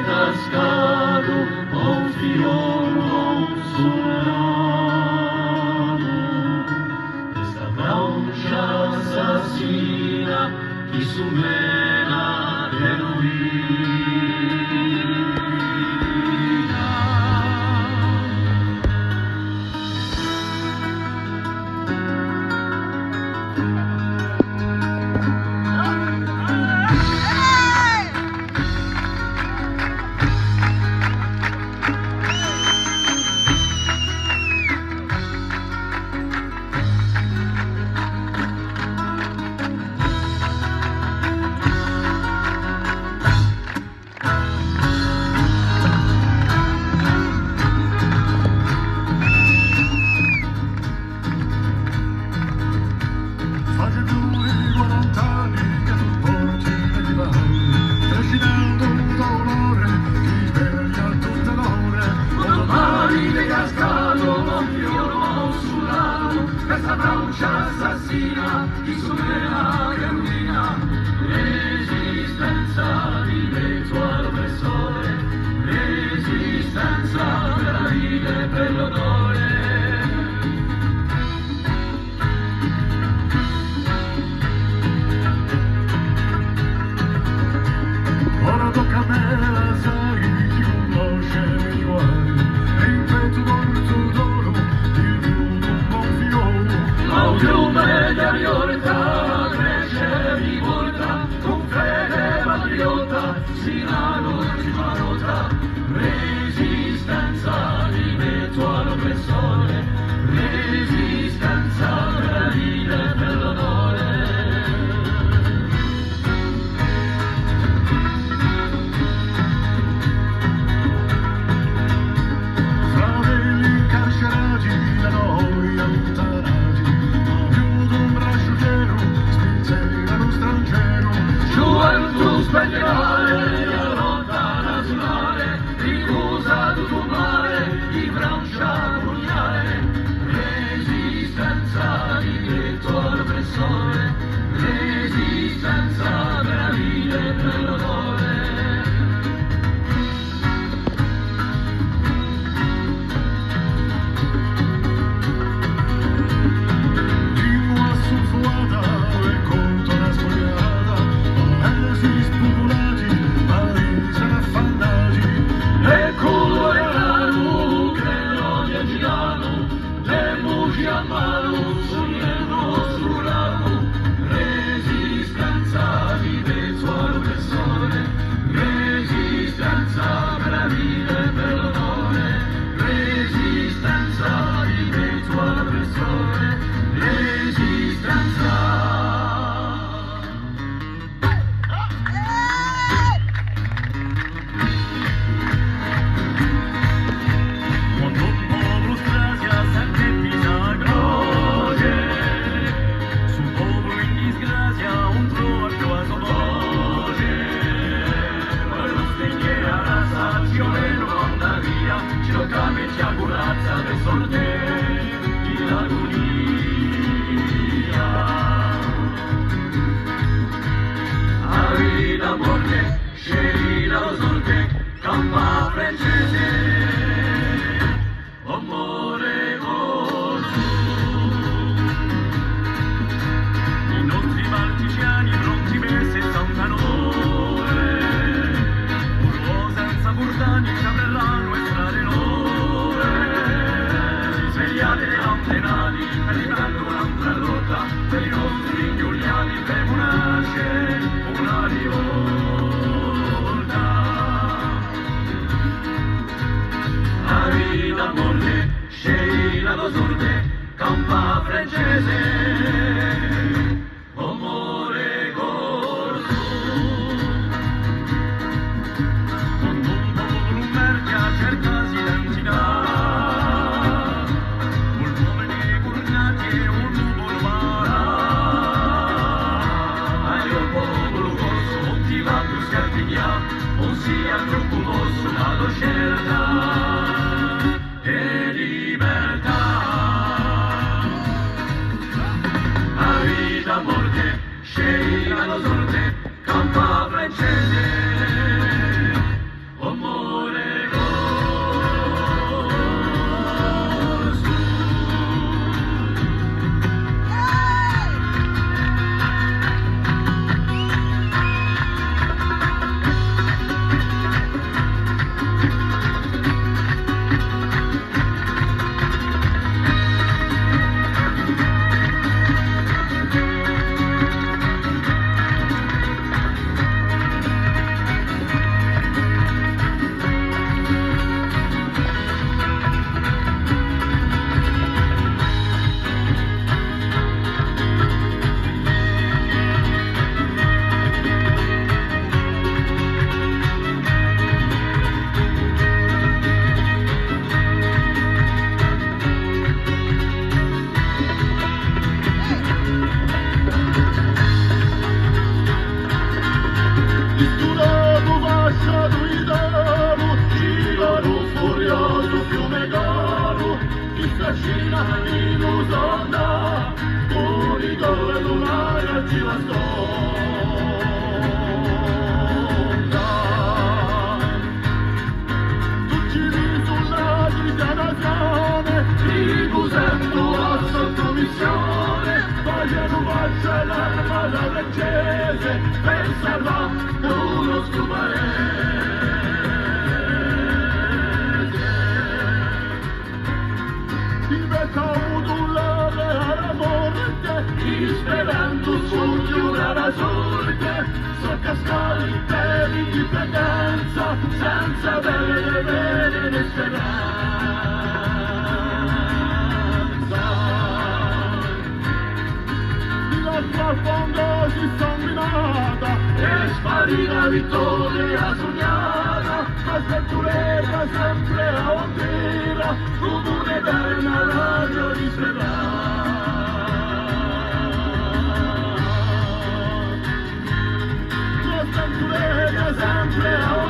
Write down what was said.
cascato un figliolo solano. Questa Francia assassina chi su mena genuina. Assassina chi supera che rovina l'esistenza di mezzo all'oppressore, l'esistenza per la vita e per l'onore. Ora tocca a me, sai, chi conosce i guai, e in petto d'orzo d'oro il più d'un buon figliolo. Fiume di ariorta cresce rivolta, con fede patriota si l'ultima nota. Resistenza di mezzo all'oppressore, resistenza per la vita e per l'onore. Fratelli incarcerati da noi allontanati, gioventù spegnerale, allontana sul mare, ricusa tutto mare, di Francia pugnale. Resistenza di diritto all'oppressore, resistenza per la vita e per l'onore. lingua sussurrata e contona spogliata, paesi spopolati, paesi affannati, E colore raro che l'odio girano, le voci a mano sognano sul ramo. Resistenza di mezzo all'oppressore, resistenza per la vita e per l'onore. Resistenza di mezzo all'oppressore, resistenza. quando un popolo strasia sente disagio, sul popolo in disgrazia un trova a sua voce. Ma lo stegnere alla stazione non manda via, ci tocca mettere a corazza per sorte in agonia. A vita morte, sceglie lo sorte, campa francese, amore corso. I nostri partigiani pronti per 60 ore, pur senza cordani ci avranno estrade l'ore. Svegliate le antenati, arrivando un'altra lotta, per i nostri giuliani per nasce una rivolta. A vita morte, scegli la tua sorte, campa francese, amore corso. quando un popolo merca cerca identità, un uomini cornati e un lupo lo para. Ai un popolo corso, non ti va più scarpiglia, non sia troppo mosso la tua scelta e libertà. A vita morte, scegli la tua sorte, campa francese, Marina in usonda, unico e lunare ci la sonda. Tu giri sulla dichiarazione, ti usando a sottomissione, vogliono faccia l'armata francese, per salvare uno scumarese. Diventa modulare alla morte, sperando su giura la sorte, so cascare per l'indipendenza, senza avere né speranza. L'altra fondo si sanguinata, e sparì la vittoria sognata, ma sventurata sempre a ondira, come un'eterna radio di speranza. La sventurata sempre a ondira,